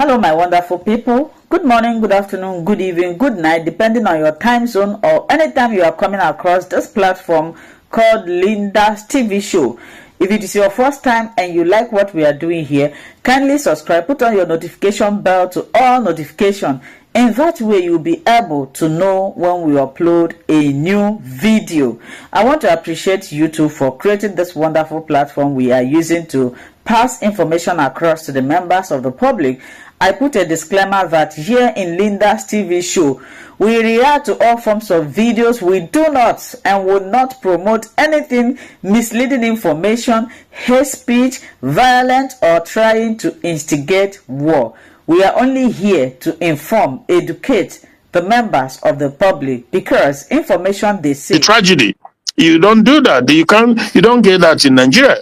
Hello, my wonderful people. Good morning, good afternoon, good evening, good night, depending on your time zone or anytime you are coming across this platform called Linda's TV show. If it is your first time and you like what we are doing here, kindly subscribe, put on your notification bell to all notification. In that way, you'll be able to know when we upload a new video. I want to appreciate you too for creating this wonderful platform we are using to pass information across to the members of the public. I put a disclaimer that here in Linda's TV show, we react to all forms of videos. We do not and will not promote anything misleading information, hate speech, violent, or trying to instigate war. We are only here to inform, educate the members of the public because information they see. The tragedy. You don't do that. You don't get that in Nigeria.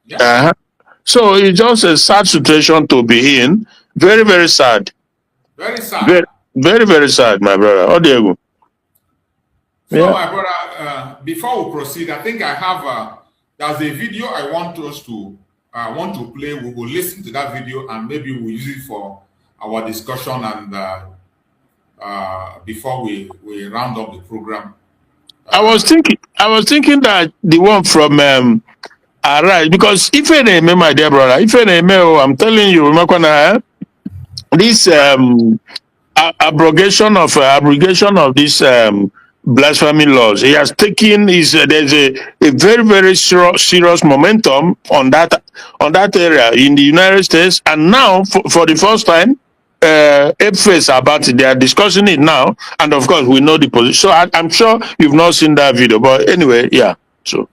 Yeah. So it's just a sad situation to be in. Very, very sad. Very sad. Very, very, very sad, my brother. Oh, there you go. So, yeah. My brother, before we proceed, I think I have there's a video I want us to play. We will listen to that video and maybe we'll use it for our discussion and before we round up the program. I was thinking that the one from right, because if any my dear brother, if any I'm telling you, this abrogation of this blasphemy laws, he has taken there's a very, very serious momentum on that area in the United States, and now for the first time face about it. They are discussing it now, and of course we know the position. So I'm sure you've not seen that video, but anyway, yeah. So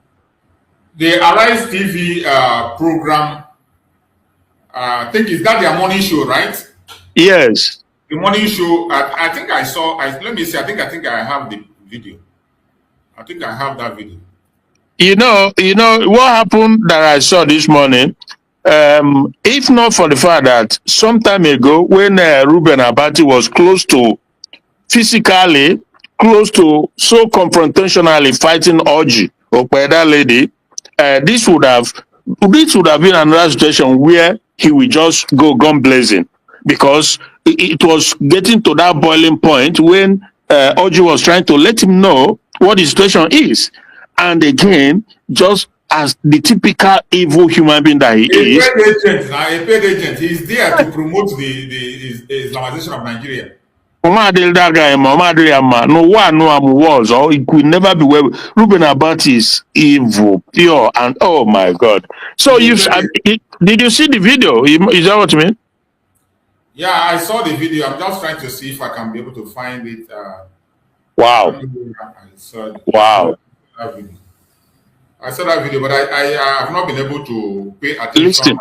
the Arise TV program, I think is that their morning show, right? Yes. The morning show. I think I saw. Let me see. I think I have the video. I think I have that video. You know what happened that I saw this morning. If not for the fact that some time ago, when Reuben Abati was physically close to so confrontationally fighting Orji or that lady, this would have been another situation where he would just go gun blazing, because it was getting to that boiling point when Orji was trying to let him know what the situation is, and again, just as the typical evil human being that he is. A paid agent. He's there to promote the Islamization of Nigeria. No was, or it could never be where Reuben Abati is evil, pure, and oh my God. So did you see the video? Is that what you mean? Yeah, I saw the video. I'm just trying to see if I can be able to find it. Wow. Wow. I saw that video, but I have not been able to pay attention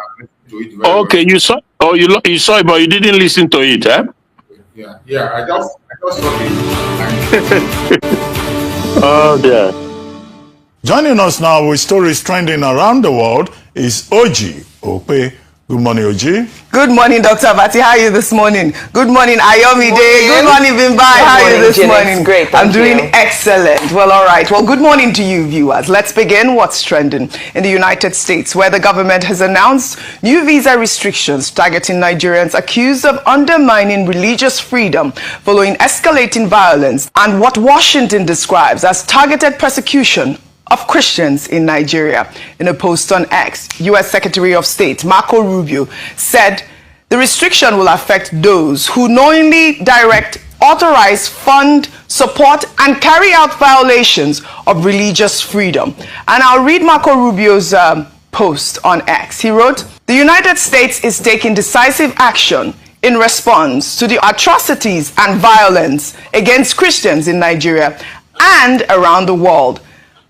to it. Okay, well. You saw. Oh, you saw it, but you didn't listen to it, eh? Yeah. I just saw it. Oh dear. Joining us now with stories trending around the world is Oji Ope. Good morning, Oji. Good morning, Dr. Abati. How are you this morning? Good morning, Ayomide. Good morning, Bimbai. How are you this morning? Great, I'm doing excellent. Well, all right. Well, good morning to you, viewers. Let's begin what's trending in the United States, where the government has announced new visa restrictions targeting Nigerians accused of undermining religious freedom following escalating violence and what Washington describes as targeted persecution of Christians in Nigeria. In a post on X, U.S. Secretary of State Marco Rubio said the restriction will affect those who knowingly direct, authorize, fund, support, and carry out violations of religious freedom. And I'll read Marco Rubio's post on X. He wrote, "The United States is taking decisive action in response to the atrocities and violence against Christians in Nigeria and around the world.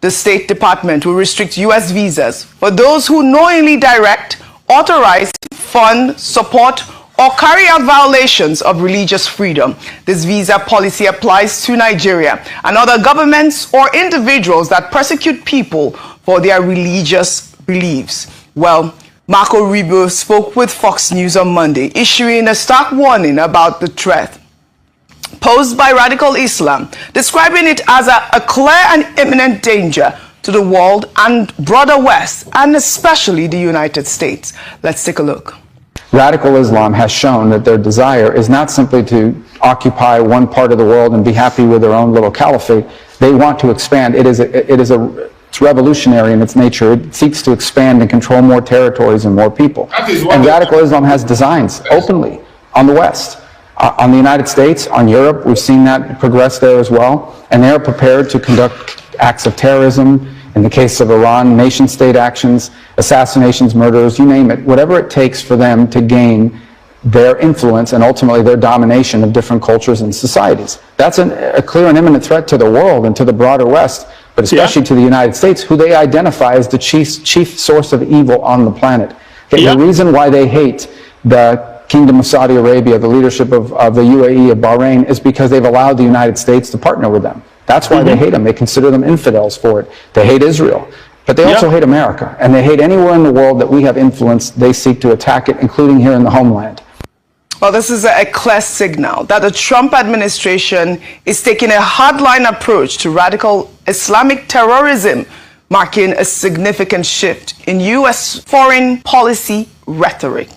The State Department will restrict U.S. visas for those who knowingly direct, authorize, fund, support, or carry out violations of religious freedom. This visa policy applies to Nigeria and other governments or individuals that persecute people for their religious beliefs." Well, Marco Rubio spoke with Fox News on Monday, issuing a stark warning about the threat posed by radical Islam, describing it as a clear and imminent danger to the world and broader West, and especially the United States. Let's take a look. radical Islam has shown that their desire is not simply to occupy one part of the world and be happy with their own little caliphate. They want to expand. It's revolutionary in its nature. It seeks to expand and control more territories and more people. And radical Islam has designs openly on the West, on the United States, on Europe. We've seen that progress there as well. And they are prepared to conduct acts of terrorism. In the case of Iran, nation-state actions, assassinations, murders, you name it, whatever it takes for them to gain their influence and ultimately their domination of different cultures and societies. That's a clear and imminent threat to the world and to the broader West, but especially to the United States, who they identify as the chief source of evil on the planet. Okay, the reason why they hate the Kingdom of Saudi Arabia, the leadership of the UAE, of Bahrain, is because they've allowed the United States to partner with them. That's why they hate them. They consider them infidels for it. They hate Israel. But they also hate America. And they hate anywhere in the world that we have influence. They seek to attack it, including here in the homeland. Well, this is a clear signal that the Trump administration is taking a hardline approach to radical Islamic terrorism, marking a significant shift in U.S. foreign policy rhetoric.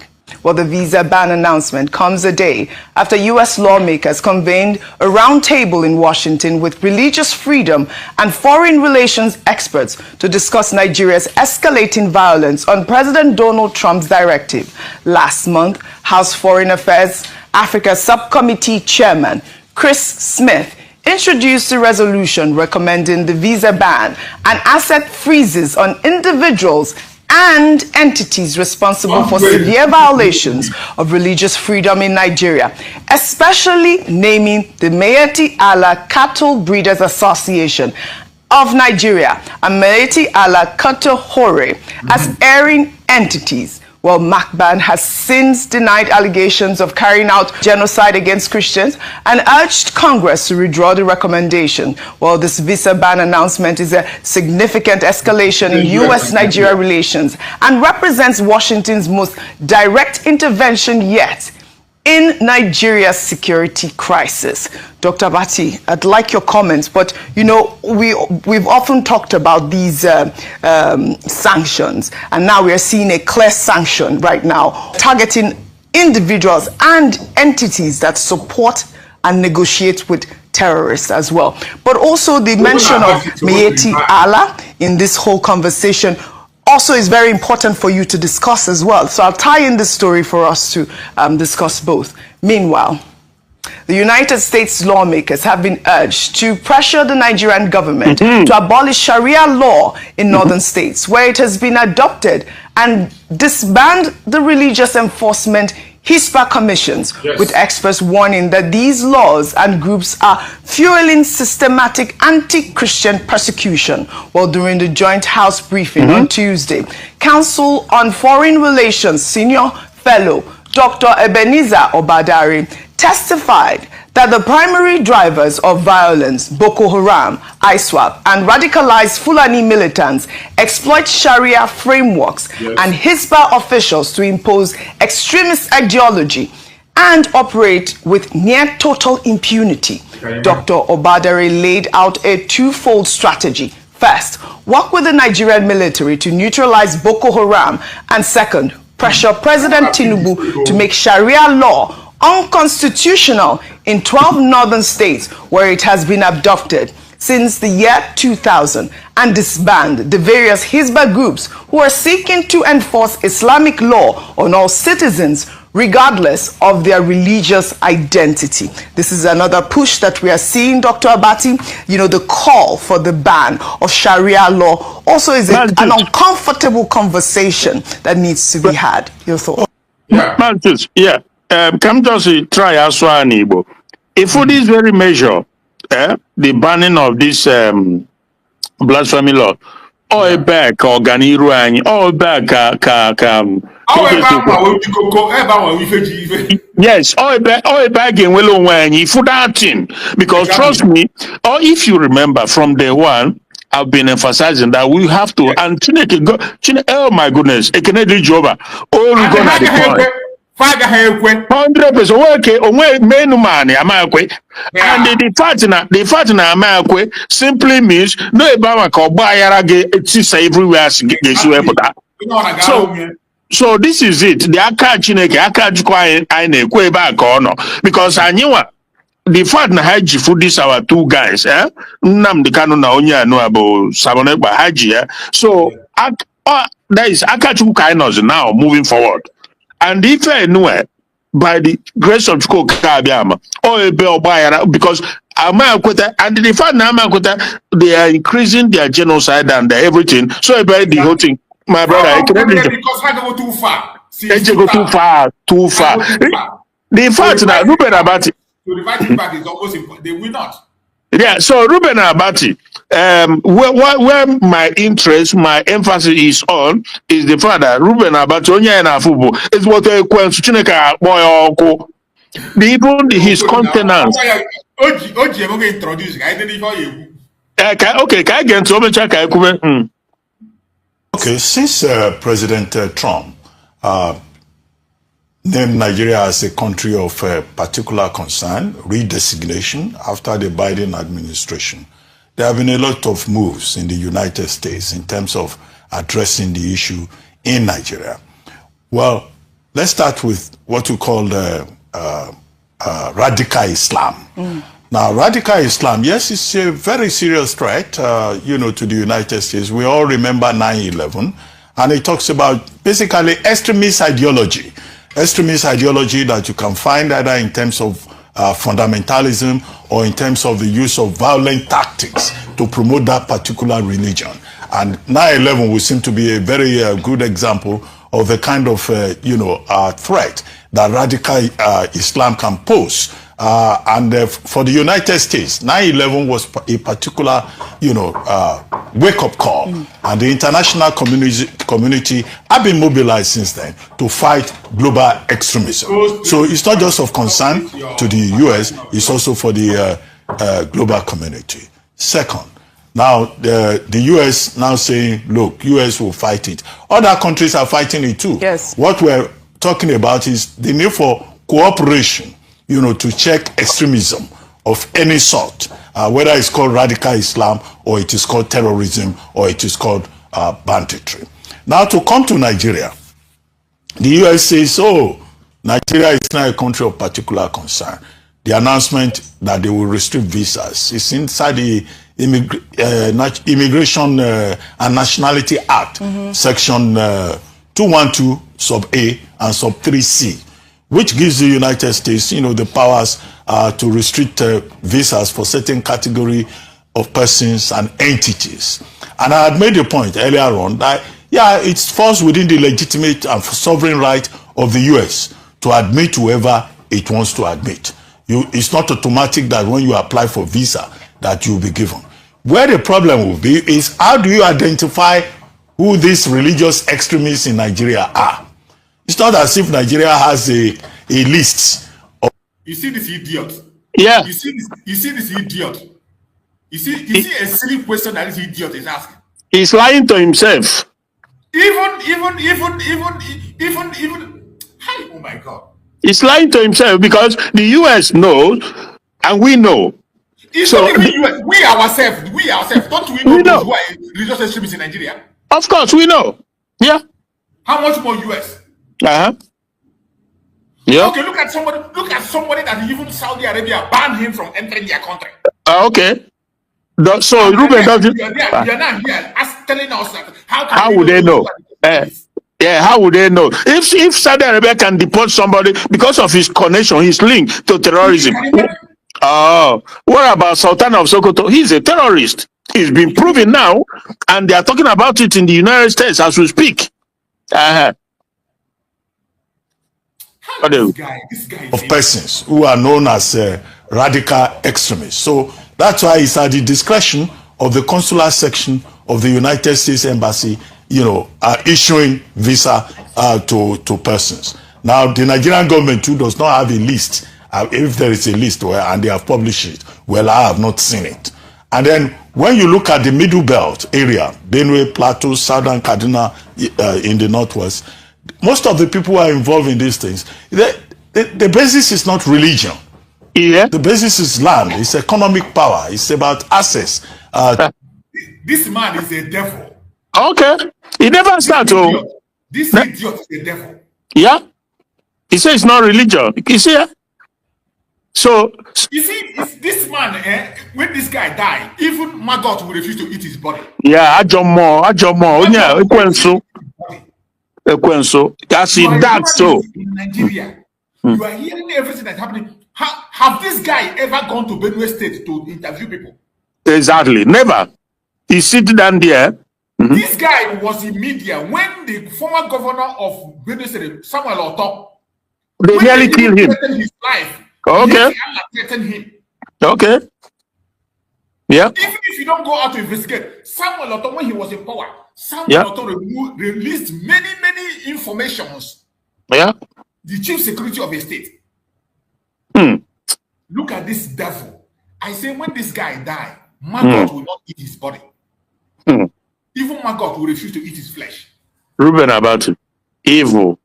Well, the visa ban announcement comes a day after U.S. lawmakers convened a roundtable in Washington with religious freedom and foreign relations experts to discuss Nigeria's escalating violence on President Donald Trump's directive. Last month, House Foreign Affairs Africa Subcommittee Chairman Chris Smith introduced a resolution recommending the visa ban and asset freezes on individuals and entities responsible for severe violations of religious freedom in Nigeria, especially naming the Maeti Allah Cattle Breeders Association of Nigeria and Maeti Allah Cattle Hore as erring entities. Well, MACBAN has since denied allegations of carrying out genocide against Christians and urged Congress to withdraw the recommendation. Well, this visa ban announcement is a significant escalation in U.S.-Nigeria relations and represents Washington's most direct intervention yet in Nigeria's security crisis. Dr. Bati, I'd like your comments, but you know, we've often talked about these sanctions, and now we are seeing a clear sanction right now targeting individuals and entities that support and negotiate with terrorists as well. But also the mention of Maeti Allah in this whole conversation also is very important for you to discuss as well. So I'll tie in this story for us to discuss both. Meanwhile, the United States lawmakers have been urged to pressure the Nigerian government to abolish Sharia law in northern states where it has been adopted and disband the religious enforcement HISPA commissions, with experts warning that these laws and groups are fueling systematic anti-Christian persecution. Well, during the joint House briefing on Tuesday, Council on Foreign Relations Senior Fellow Dr. Ebenezer Obadari testified that the primary drivers of violence, Boko Haram, ISWAP, and radicalized Fulani militants exploit Sharia frameworks and HISPA officials to impose extremist ideology and operate with near total impunity. Dr. Obadari laid out a twofold strategy. First, work with the Nigerian military to neutralize Boko Haram, and second, pressure President Tinubu to make Sharia law unconstitutional in 12 northern states where it has been adopted since the year 2000, and disband the various Hizbah groups who are seeking to enforce Islamic law on all citizens regardless of their religious identity. This is another push that we are seeing, Dr. Abati. You know, the call for the ban of Sharia law also is an uncomfortable conversation that needs to be had. Your thoughts? Come just try Aswan Igbo. If for this very measure, the banning of this blasphemy law, all back organiru any, all back yes, all back in willow when for that thing. Because trust me, or if you remember from day one, I've been emphasizing that we have to and oh my goodness, it can do job. Oh, we're gonna deploy. 100% okay. Onwe menu money amakwe, and the fact na amakwe simply means no eba maka ogba ayara ge tisa everywhere get you for that. So So this is it. The aka Chineke, aka jikwa anyị na-ekwe ebe a ka ọ nọ. Because anyị nwa, the fact na ha ji food these our two guys, Nnamdi Kanu na onye anu bụ Sabonegba ha ji ya. So there is aka Chukwu ka anyị nọzi now moving forward. And if anywhere, by the grace of Chukwu Kabiama, or ebe ọgbaghara, because Amakweta and the fact na Amakweta, they are increasing their genocide and everything. So about the whole thing, my brother, because I go too far. They go too far. The fact that Ruben Abati, to divide it back is almost impossible. They will not. Yeah, so Ruben Abati, where my interest, my emphasis is on is the fact that Ruben Abati onye na football is what a Chineke boy even his countenance. Oji I'm going to introduce. I didn't know you. Okay, can I get to me? Okay, since President Trump named Nigeria as a country of particular concern, redesignation after the Biden administration, there have been a lot of moves in the United States in terms of addressing the issue in Nigeria. Well, let's start with what we call radical Islam. Now, radical Islam, yes, it's a very serious threat, to the United States. We all remember 9/11, and it talks about basically extremist ideology. Extremist ideology that you can find either in terms of fundamentalism or in terms of the use of violent tactics to promote that particular religion. And 9/11 would seem to be a very good example of the kind of, threat that radical Islam can pose. For the United States, 9/11 was a particular, wake-up call. And the international community have been mobilized since then to fight global extremism. So it's not just of concern to the U.S., it's also for the global community. Second, now the U.S. now saying, look, U.S. will fight it. Other countries are fighting it too. Yes. What we're talking about is the need for cooperation, to check extremism of any sort, whether it's called radical Islam or it is called terrorism or it is called banditry. Now, to come to Nigeria, the U.S. says, Nigeria is not a country of particular concern. The announcement that they will restrict visas is inside the Immigration and Nationality Act, Section 212, Sub A and Sub 3C, which gives the United States, the powers to restrict visas for certain category of persons and entities. And I had made a point earlier on that, it falls within the legitimate and sovereign right of the U.S. to admit whoever it wants to admit. It's not automatic that when you apply for visa that you'll be given. Where the problem will be is, how do you identify who these religious extremists in Nigeria are? It's not as if Nigeria has a list of... You see this idiot? Yeah. You see this idiot? You see a silly question that this idiot is asking? He's lying to himself. Even. Hi, oh my God. He's lying to himself because the U.S. knows and we know. It's not even US. We ourselves, don't we know those who are religious extremists in Nigeria? Of course, we know. Yeah. How much more US? Yeah. Okay, look at somebody that even Saudi Arabia banned him from entering their country. Okay. So Ruben doesn't. You're not here telling us that how would they know? How would they know? If Saudi Arabia can deport somebody because of his connection, his link to terrorism. What about Sultan of Sokoto? He's a terrorist. It's been proven now, and they are talking about it in the United States as we speak. This guy of persons who are known as radical extremists. So that's why it's at the discretion of the consular section of the United States Embassy, issuing visa to persons. Now, the Nigerian government too does not have a list. If there is a list, and they have published it, well, I have not seen it. And then when you look at the Middle Belt area, Benue, Plateau, Southern Kaduna in the Northwest, most of the people who are involved in these things, the basis is not religion. Yeah. The basis is land. It's economic power. It's about access. This man is a devil. Okay. He never started. This idiot is the devil. Yeah. He says it's not religion. You see? So you see, if this man, when this guy died, even Maggot will refuse to eat his body. Yeah, Ajomo. Yeah, Ekwenso. That's it. That's so. In Nigeria, you are hearing everything that's happening. Have this guy ever gone to Benue State to interview people? Exactly. Never. He sitting down there. This guy was in media when the former governor of Benue State, Samuel Oto, they nearly killed him. His life. Okay. Threatened him. Okay. Yeah. Even if you don't go out to investigate, Samuel Oto, when he was in power, Samuel Oto released many informations. Yeah. The chief security of a state. Look at this devil. I say when this guy died, Maggot will not eat his body. Even Maggot will refuse to eat his flesh. Ruben about it. Evil.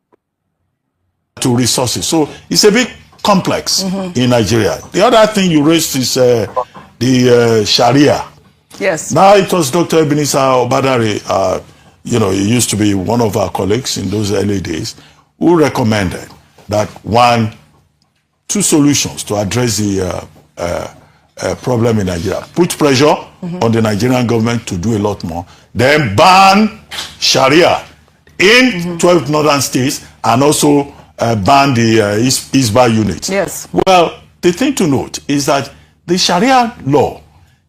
To resources. So it's a bit complex in Nigeria. The other thing you raised is the Sharia. Yes. Now it was Dr. Ebenezer Obadare, he used to be one of our colleagues in those early days, who recommended that two solutions to address the problem in Nigeria. Put pressure on the Nigerian government to do a lot more. Then ban Sharia in 12 northern states and also ban the Isba units. Yes. Well, the thing to note is that the Sharia law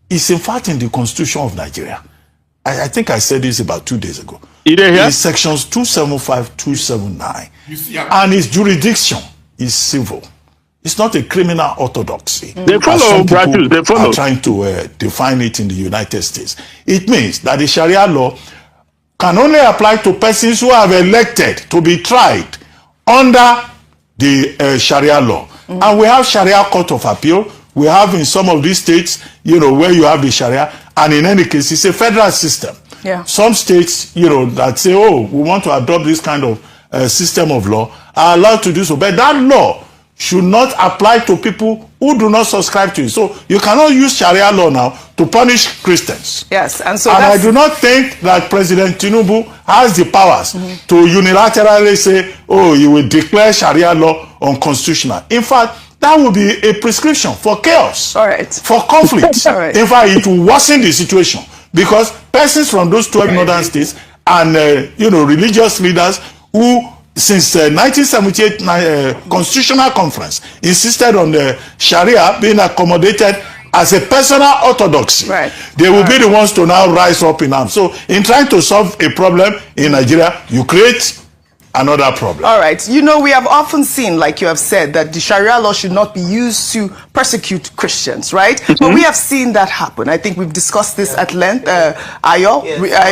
is in fact in the Constitution of Nigeria. I think I said this about 2 days ago. It's sections 275, 279. And its jurisdiction is civil. It's not a criminal orthodoxy. They follow practice. They follow. Are trying to define it in the United States. It means that the Sharia law can only apply to persons who have elected to be tried under the Sharia law. And we have Sharia Court of Appeal. We have in some of these states, where you have the Sharia. And in any case, it's a federal system. Yeah. Some states, that say, we want to adopt this kind of system of law are allowed to do so. But that law should not apply to people who do not subscribe to it. So you cannot use Sharia law now to punish Christians. Yes, and I do not think that President Tinubu has the powers to unilaterally say, you will declare Sharia law unconstitutional. In fact, that would be a prescription for chaos, for conflict. In fact, it will worsen the situation because persons from those 12 northern states and religious leaders who since 1978 Constitutional Conference insisted on the Sharia being accommodated as a personal orthodoxy. They will be the ones to now rise up in arms. So in trying to solve a problem in Nigeria, you create another problem. All right. We have often seen, like you have said, that the Sharia law should not be used to persecute Christians, right? But we have seen that happen. I think we've discussed this at length. Ayo,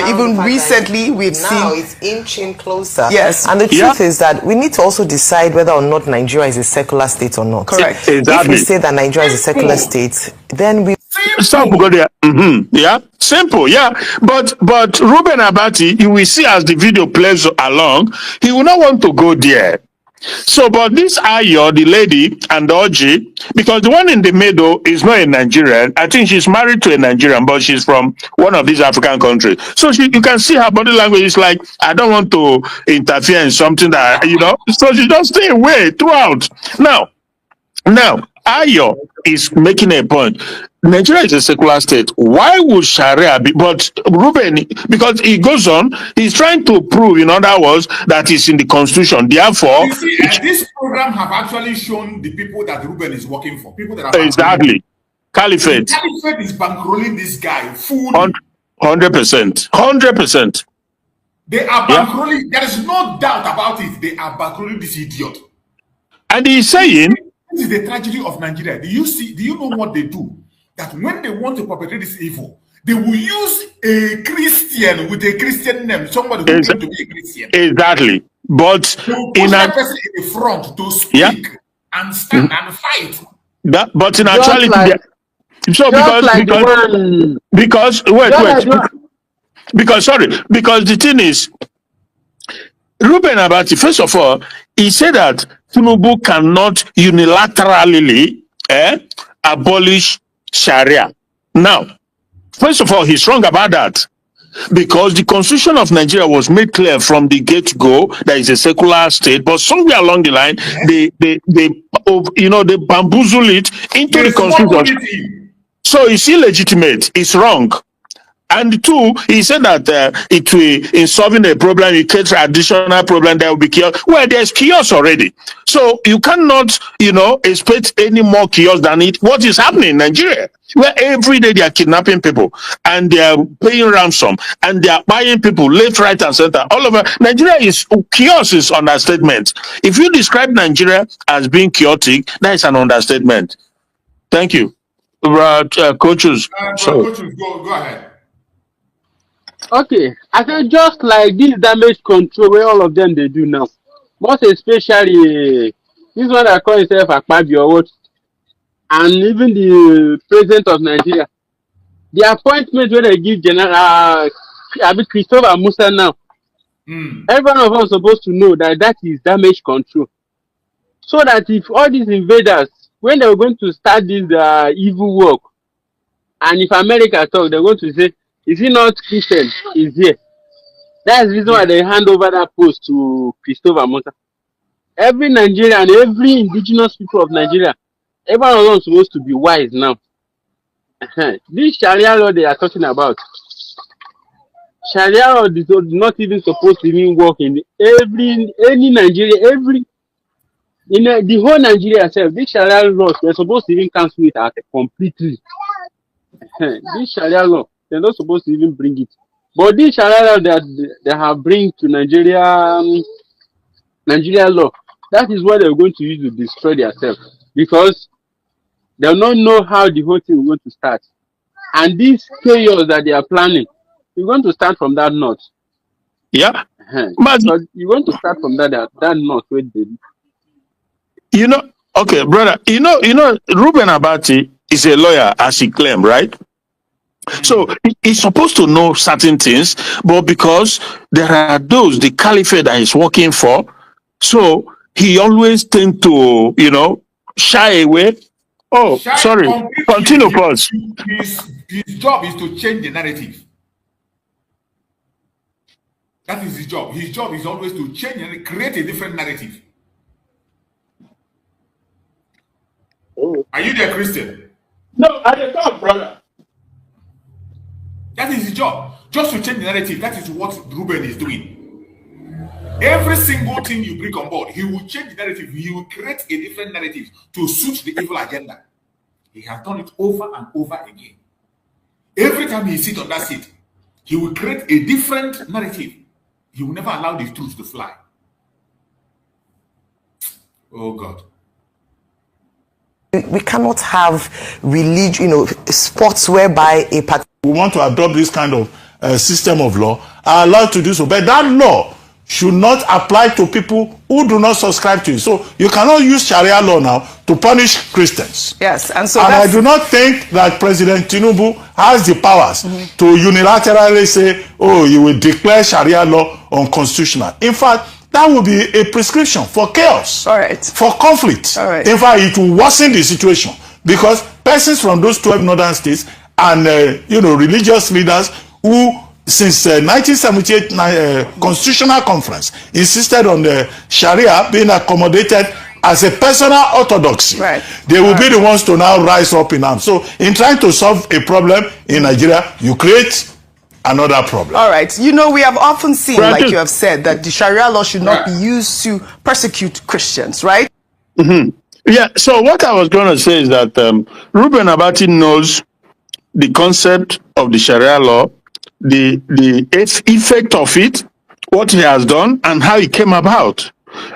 even recently we've seen... Now it's inching closer. Yes. And the truth is that we need to also decide whether or not Nigeria is a secular state or not. Correct. If we say that Nigeria is a secular state, then we... Simple. Yeah, simple. Yeah, but Ruben Abati, you will see as the video plays along, he will not want to go there. So, but this Ayo, the lady, and Oji, because the one in the middle is not a Nigerian. I think she's married to a Nigerian, but she's from one of these African countries. So you can see her body language is like, I don't want to interfere in something that, so she just stay away throughout. Now, Ayo is making a point. Nigeria is a secular state. Why would Sharia be? But Ruben, because he goes on, he's trying to prove, in other words, that it's in the Constitution. Therefore, you see, this program have actually shown the people that Ruben is working for. People that are exactly Caliphate. The Caliphate is bankrolling this guy fully. 100%. 100%. They are bankrolling. There is no doubt about it. They are bankrolling this idiot. And he's saying, this is the tragedy of Nigeria. Do you know what they do? That when they want to perpetrate this evil, they will use a Christian with a Christian name, somebody who claims to be a Christian. Exactly. But in that person in the front to speak and stand and fight. But in actuality, because the thing is, Ruben Abati, first of all, he said that Tinubu cannot unilaterally abolish Sharia. Now, first of all, he's wrong about that. because the constitution of Nigeria was made clear from the get-go that it's a secular state, but somewhere along the line, they bamboozle it into the constitution. So it's illegitimate, it's wrong. And two, he said that it will, in solving a problem, it creates additional problem, there will be chaos. Well, there's chaos already. So you cannot, expect any more chaos than what is happening in Nigeria, where every day they are kidnapping people and they are paying ransom and they are buying people left, right, and center. All over Nigeria chaos is understatement. If you describe Nigeria as being chaotic, that is an understatement. Thank you. Coaches. Coaches, go ahead. Okay, I said just like this damage control where all of them they do now. Most especially this one that call himself Akpabio, and even the president of Nigeria. The appointment where they give General Christopher Musa now. Every one of us is supposed to know that is damage control. So that if all these invaders, when they're going to start this evil work, and if America talk, they're going to say, is he not Christian? He's here. That's the reason why they hand over that post to Christopher Musa. Every Nigerian, every indigenous people of Nigeria, everyone of them is supposed to be wise now. This Sharia law they are talking about, Sharia law is not even supposed to even work in any Nigeria, the whole Nigeria itself. This Sharia law, they're supposed to even cancel it out completely. This Sharia law, they're not supposed to even bring it. But this Sharia law that they have bring to Nigeria law, that is what they're going to use to destroy themselves. Because they'll not know how the whole thing is going to start. And this chaos that they are planning, you're going to start from that north. Yeah. But you're going to start from that north where they okay, brother, Reuben Abati is a lawyer, as he claimed, right? So he's supposed to know certain things, but because there are those, the caliphate that he's working for, so he always tends to, shy away. Oh, sorry. Continue, first. His job is to change the narrative. That is his job. His job is always to change and create a different narrative. Oh. Are you there, Christian? No, I didn't talk, brother. That is his job. Just to change the narrative. That is what Reuben is doing. Every single thing you bring on board, he will change the narrative. He will create a different narrative to suit the evil agenda. He has done it over and over again. Every time he sits on that seat, he will create a different narrative. He will never allow the truth to fly. Oh, God. We cannot have religion, sports whereby we want to adopt this kind of system of law, are allowed to do so. But that law should not apply to people who do not subscribe to it. So you cannot use Sharia law now to punish Christians. Yes, and I do not think that President Tinubu has the powers to unilaterally say, oh, you will declare Sharia law unconstitutional. In fact, that will be a prescription for chaos, for conflict. In fact, it will worsen the situation because persons from those 12 northern states and religious leaders who, since 1978 Constitutional Conference, insisted on the Sharia being accommodated as a personal orthodoxy. They will be the ones to now rise up in arms. So, in trying to solve a problem in Nigeria, you create another problem. All right. We have often seen, like you have said, that the Sharia law should not be used to persecute Christians, right? Yeah. So what I was going to say is that Reuben Abati knows the concept of the Sharia law, the effect of it, what he has done, and how it came about.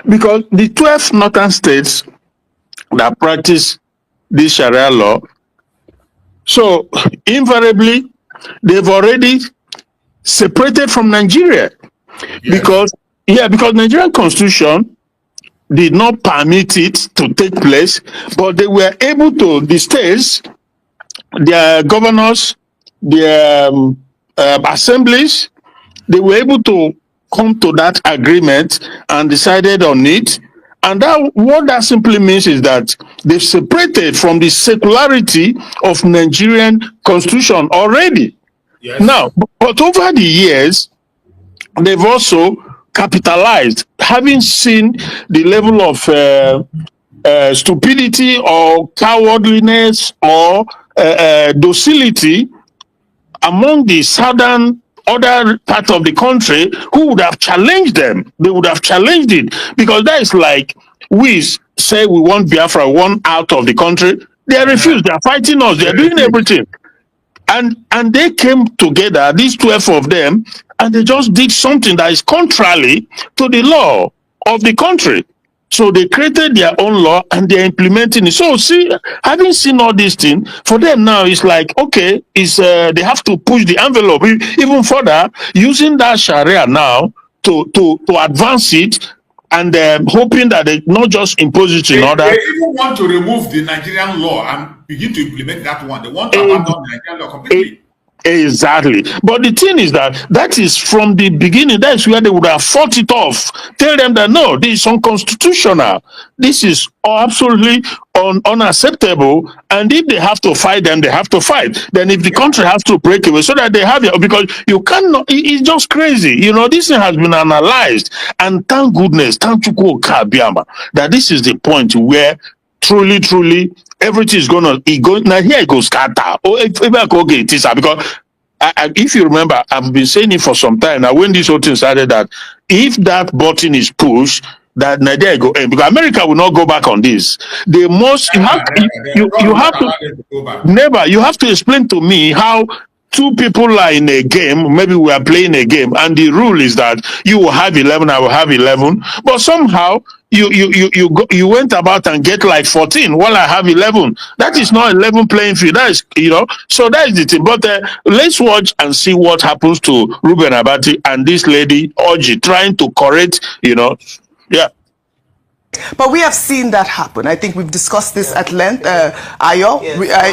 Because the 12 northern states that practice this Sharia law, so invariably, they've already separated from Nigeria. Because Nigerian constitution did not permit it to take place, but they were able to, the states, their governors, their assemblies, they were able to come to that agreement and decided on it. And what that simply means is that they've separated from the secularity of Nigerian constitution already. Yes. Now, but over the years, they've also capitalized, having seen the level of stupidity or cowardliness or docility among the southern other part of the country who would have challenged them. They would have challenged it, because that is like we say we want Biafra, one out of the country. They refuse. They are fighting us. They are doing everything. And they came together, these 12 of them, and they just did something that is contrary to the law of the country. So they created their own law and they're implementing it. So see, having seen all these things, for them now it's like, okay, they have to push the envelope even further, using that Sharia now to advance it, and hoping that they not just impose it in order. They even want to remove the Nigerian law and begin to implement that one. They want to abandon the Nigerian law completely. Exactly. But the thing is that is from the beginning. That's where they would have fought it off. Tell them that no, this is unconstitutional. This is absolutely unacceptable. And if they have to fight them, they have to fight. Then if the country has to break away so that they have it, because you cannot, it's just crazy. You know, this thing has been analyzed. And thank goodness, thank you, Kabiama, that this is the point where truly everything is gonna now here it goes scatter. Because if you remember, I've been saying it for some time now. When this whole thing started, that if that button is pushed, that Nigeria go end, because America will not go back on this. They must you have to you have to explain to me how two people are in a game, maybe we are playing a game, and the rule is that you will have 11, I will have 11, but somehow you went about and get like 14 while I have 11. That is not 11 playing field. That is, so that is the thing. But let's watch and see what happens to Ruben Abati and this lady Orji trying to correct, yeah. But we have seen that happen. I think we've discussed this at length. Ayo,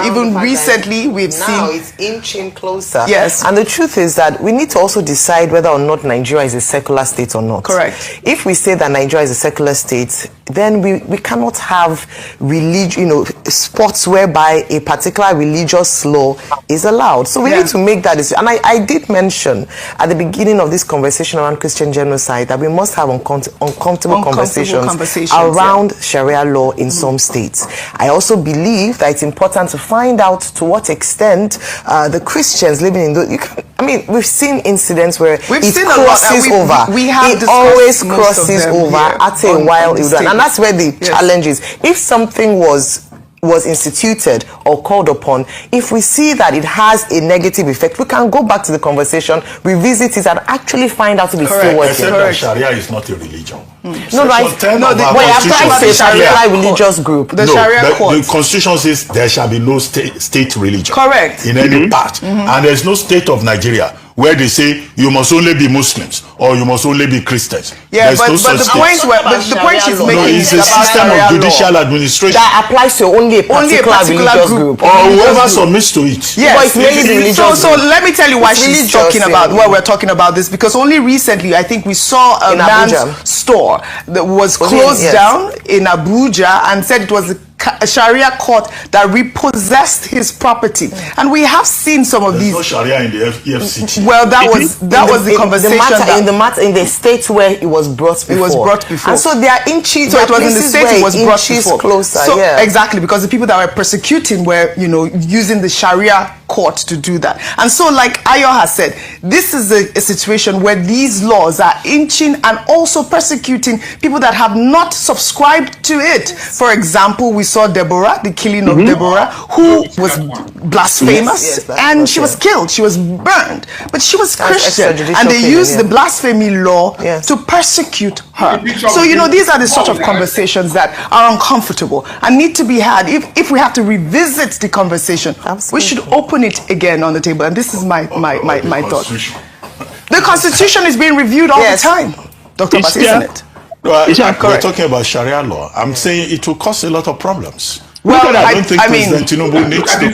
even recently we've seen... Now it's inching closer. Yes. And the truth is that we need to also decide whether or not Nigeria is a secular state or not. Correct. If we say that Nigeria is a secular state, then we cannot have sports whereby a particular religious law is allowed. So we need to make that decision. And I did mention at the beginning of this conversation around Christian genocide that we must have uncomfortable conversations around Sharia law in some states. I also believe that it's important to find out to what extent the Christians living in those... we've seen incidents where it crosses over. It always crosses over after a while. And that's where the challenge is. If something was instituted or called upon, if we see that it has a negative effect, we can go back to the conversation, revisit it, and actually find out if it's still working. Except that Sharia is not a religion. The Sharia religious group. The Sharia court. The Constitution says there shall be no state religion. Correct. In any part. And there's no state of Nigeria where they say you must only be Muslims or you must only be Christians. Yeah, but the point she's making is a system of judicial administration that applies to only a particular religious group or whoever submits to it. Yes. But it's mainly the religious so let me tell you why she's talking about we're talking about this, because only recently I think we saw a man's store that was closed down in Abuja and said it was a Sharia court that repossessed his property, and we have seen some of these. No Sharia in the EFCT. Well, that was the conversation in the states where it was brought before. It was brought before, and so they are inches. So it was in the states it was brought before. Closer, so exactly, because the people that were persecuting were using the Sharia court to do that. And so, like Ayo has said, this is a situation where these laws are inching and also persecuting people that have not subscribed to it. For example, we saw Deborah, the killing of Deborah, who was blasphemous, and she was killed. She was burned, but she was Christian, and they used the blasphemy law to persecute her. So these are the sort of conversations that are uncomfortable and need to be had. If we have to revisit the conversation, we should open it again on the table. And this is my thought. The Constitution is being reviewed all the time, Dr. Bat, isn't it? We're talking about Sharia law. I'm saying it will cause a lot of problems. Well, I don't think President Tinubu needs to.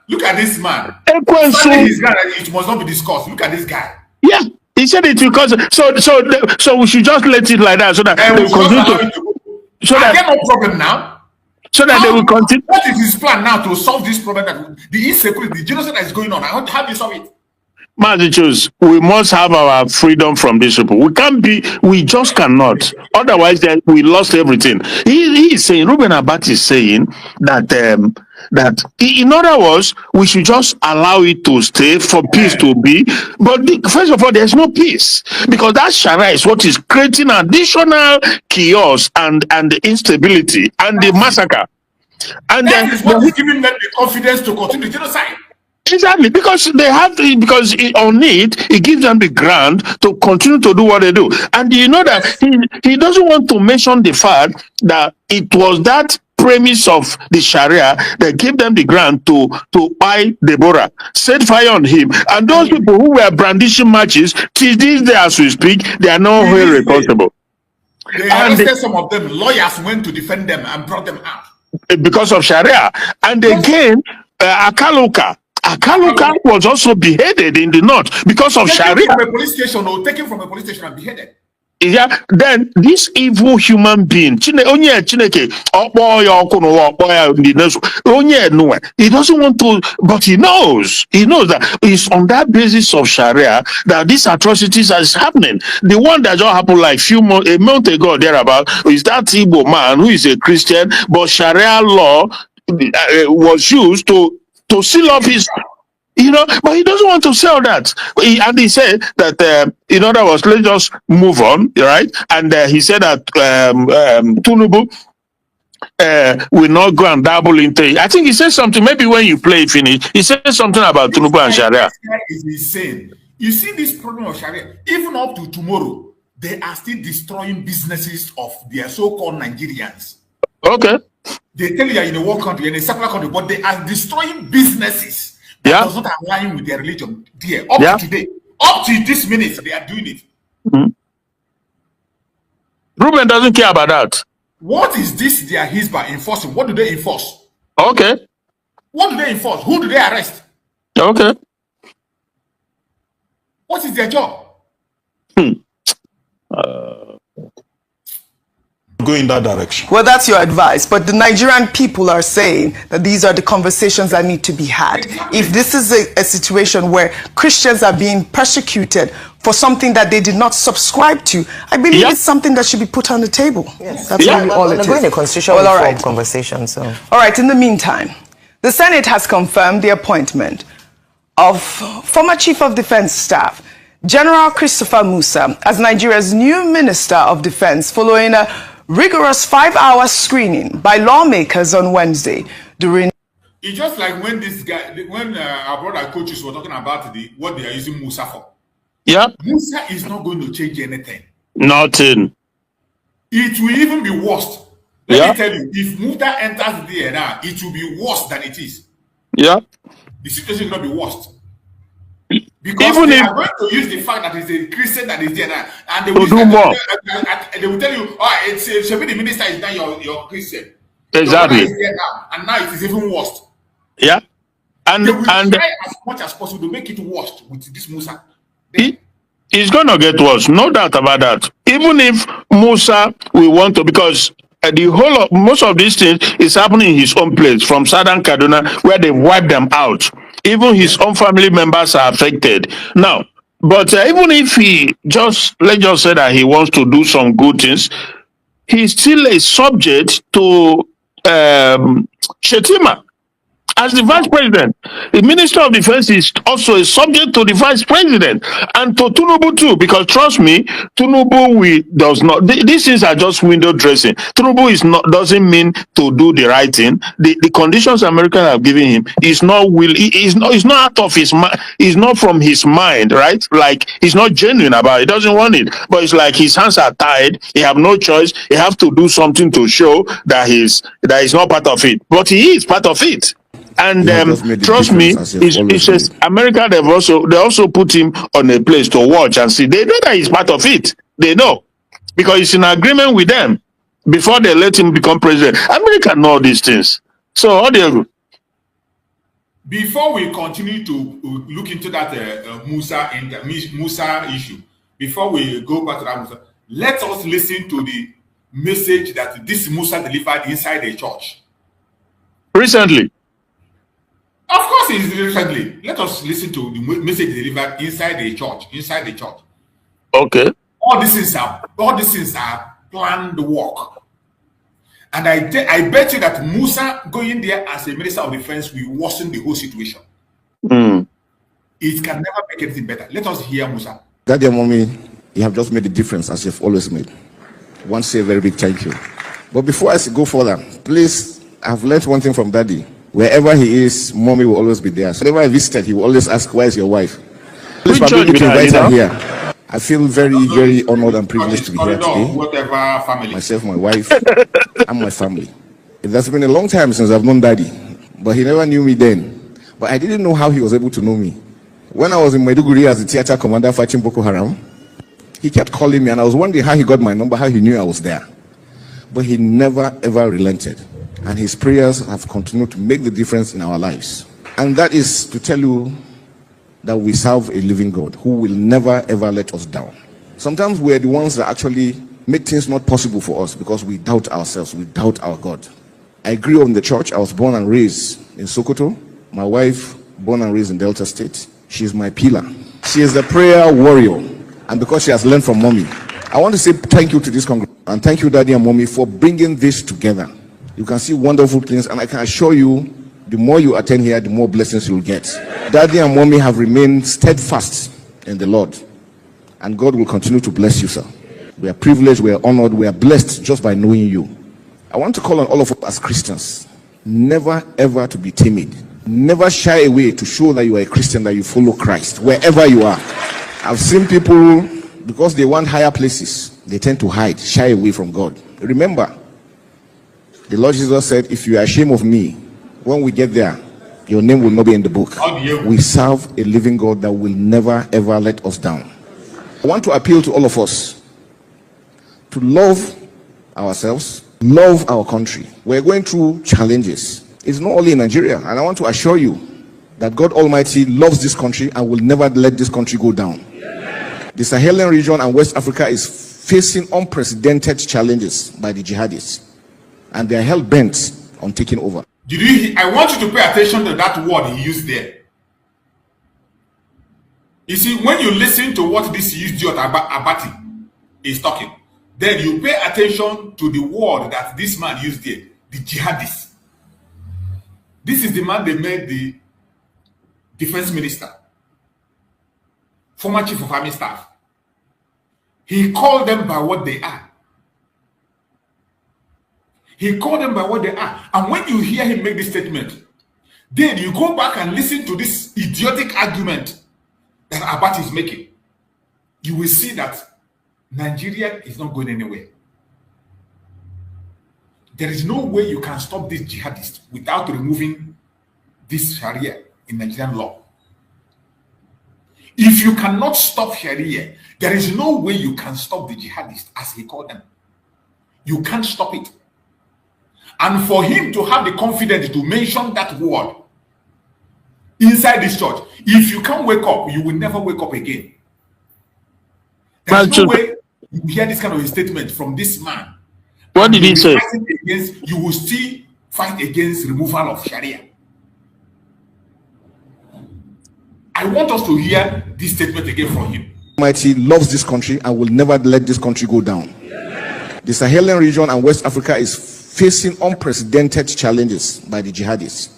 Look at this man. It must not be discussed. Look at this guy. Yeah, he said it because so we should just let it like that so that they will continue to. So that I get no problem now. So that they will continue. What is his plan now to solve this problem? The insecurity, the genocide that is going on. How do you solve it? Massachusetts, we must have our freedom from these people. We just cannot. Otherwise, then we lost everything. He is saying, Ruben Abati is saying that in other words, we should just allow it to stay for peace to be. But first of all, there's no peace because that Sharia is what is creating additional chaos and instability and the massacre. And that is what is giving them the confidence to continue the genocide. Exactly, because they have to, because on it gives them the ground to continue to do what they do. And you know that he doesn't want to mention the fact that it was that premise of the Sharia that gave them the ground to buy Deborah, set fire on him. And those people who were brandishing matches, till this day as we speak, they are not very responsible. They arrested some of them, lawyers went to defend them and brought them out. Because of Sharia. And again, Akaluka was also beheaded in the north because of Sharia. From a police station or taken from a police station and beheaded. Yeah, then this evil human being, he doesn't want to, but he knows that it's on that basis of Sharia that these atrocities are happening. The one that just happened like a month ago thereabout is that Igbo man who is a Christian, but Sharia law was used to seal off his, but he doesn't want to sell that. And he said that, in other words, let's just move on, right? And he said that Tinubu will not go and dabble into it. I think he said something, maybe when you play finish, he said something about Tinubu and Sharia. This guy is insane. You see this problem of Sharia, even up to tomorrow, they are still destroying businesses of their so-called Nigerians. Okay. They tell you are in a war country, in a secular country, but they are destroying businesses that does not align with their religion. Up to today, up to this minute, they are doing it. Mm-hmm. Ruben doesn't care about that. What is this their Hizbah enforcing? What do they enforce? Okay. What do they enforce? Who do they arrest? Okay. What is their job? Go in that direction. Well, that's your advice, but the Nigerian people are saying that these are the conversations that need to be had. Exactly. If this is a situation where Christians are being persecuted for something that they did not subscribe to, I believe it's something that should be put on the table. Yes. That's really all it is. Going to constitutional reform conversation. So, all right. In the meantime, the Senate has confirmed the appointment of former Chief of Defense Staff General Christopher Musa as Nigeria's new Minister of Defense, following a rigorous 5-hour screening by lawmakers on Wednesday during. It's just like when our brother coaches were talking about what they are using Musa for. Yeah. Musa is not going to change anything. Nothing. It will even be worse. Let me tell you, if Musa enters there now, it will be worse than it is. Yeah. The situation will not be worse. Because even they are going to use the fact that it's a Christian that is there now, and they will do more. They will tell you, it should be the minister is now your Christian. Exactly. And now it is even worse. Yeah. And they will try as much as possible to make it worse with this Musa. It's going to get worse, no doubt about that. Even if Musa will want to, because most of these things is happening in his own place, from Southern Kaduna, where they wiped them out. Even his own family members are affected. Now, but even if let's just say that he wants to do some good things, he's still a subject to Shetima as the vice president. The Minister of Defense is also a subject to the vice president and to Tinubu too, because trust me, Tinubu does not. These things are just window dressing. Tinubu doesn't mean to do the right thing. The conditions Americans have given him is not out of his mind. It's not from his mind, right? Like he's not genuine about it. He doesn't want it, but it's like his hands are tied. He have no choice. He have to do something to show that he's not part of it, but he is part of it. And trust me, it's just America. They also put him on a place to watch and see. They know that he's part of it. They know because he's in agreement with them before they let him become president. America know these things. So how do you? Before we continue to look into that Musa issue, before we go back to that Musa, let us listen to the message that this Musa delivered inside the church recently. Of course, just recently, let us listen to the message delivered inside the church. Okay. All these things are planned work. And I bet you that Musa going there as a minister of defense will worsen the whole situation. It can never make anything better. Let us hear Musa. Daddy and mommy, you have just made the difference as you've always made. I want to say a very big thank you. But before I go further, please, I've learned one thing from Daddy. Wherever he is, mommy will always be there. So whenever I visited, he will always ask, "Where is your wife?" Please permit me to invite her here. I feel very, very honored and privileged to be here today. Myself, my wife, and my family. It has been a long time since I've known Daddy, but he never knew me then. But I didn't know how he was able to know me. When I was in Maiduguri as the theater commander fighting Boko Haram, he kept calling me, and I was wondering how he got my number, how he knew I was there. But he never ever relented, and his prayers have continued to make the difference in our lives. And that is to tell you that we serve a living God who will never ever let us down. Sometimes we're the ones that actually make things not possible for us because we doubt ourselves, we doubt our God. I grew up in the church. I was born and raised in Sokoto. My wife, born and raised in Delta State. She's my pillar. She is the prayer warrior, and because she has learned from mommy, I want to say thank you to this congregation, and thank you, Daddy and mommy, for bringing this together. You can see wonderful things, and I can assure you, the more you attend here, the more blessings you'll get. Daddy and mommy have remained steadfast in the Lord, and God will continue to bless you, sir. We are privileged, we are honored, we are blessed just by knowing you. I want to call on all of us as Christians, never ever to be timid. Never shy away to show that you are a Christian, that you follow Christ, wherever you are. I've seen people, because they want higher places, they tend to hide, shy away from God. Remember, the Lord Jesus said, if you are ashamed of me, when we get there, your name will not be in the book. We serve a living God that will never ever let us down. I want to appeal to all of us to love ourselves, love our country. We're going through challenges. It's not only in Nigeria, and I want to assure you that God Almighty loves this country and will never let this country go down. The Sahelian region and West Africa is facing unprecedented challenges by the jihadists, and they are hell-bent on taking over. I want you to pay attention to that word he used there. You see, when you listen to what this idiot Abati is talking, then you pay attention to the word that this man used there, the jihadists. This is the man they made the defense minister, former chief of army staff. He called them by what they are. He called them by what they are. And when you hear him make this statement, then you go back and listen to this idiotic argument that Abati is making. You will see that Nigeria is not going anywhere. There is no way you can stop this jihadist without removing this Sharia in Nigerian law. If you cannot stop Sharia, there is no way you can stop the jihadist, as he called them. You can't stop it. And for him to have the confidence to mention that word inside this church, if you can't wake up, you will never wake up again. There's no way you hear this kind of a statement from this man. What did he say? You will still fight against removal of Sharia. I want us to hear this statement again from him. Almighty loves this country and will never let this country go down. The Sahelian region and West Africa is facing unprecedented challenges by the jihadists,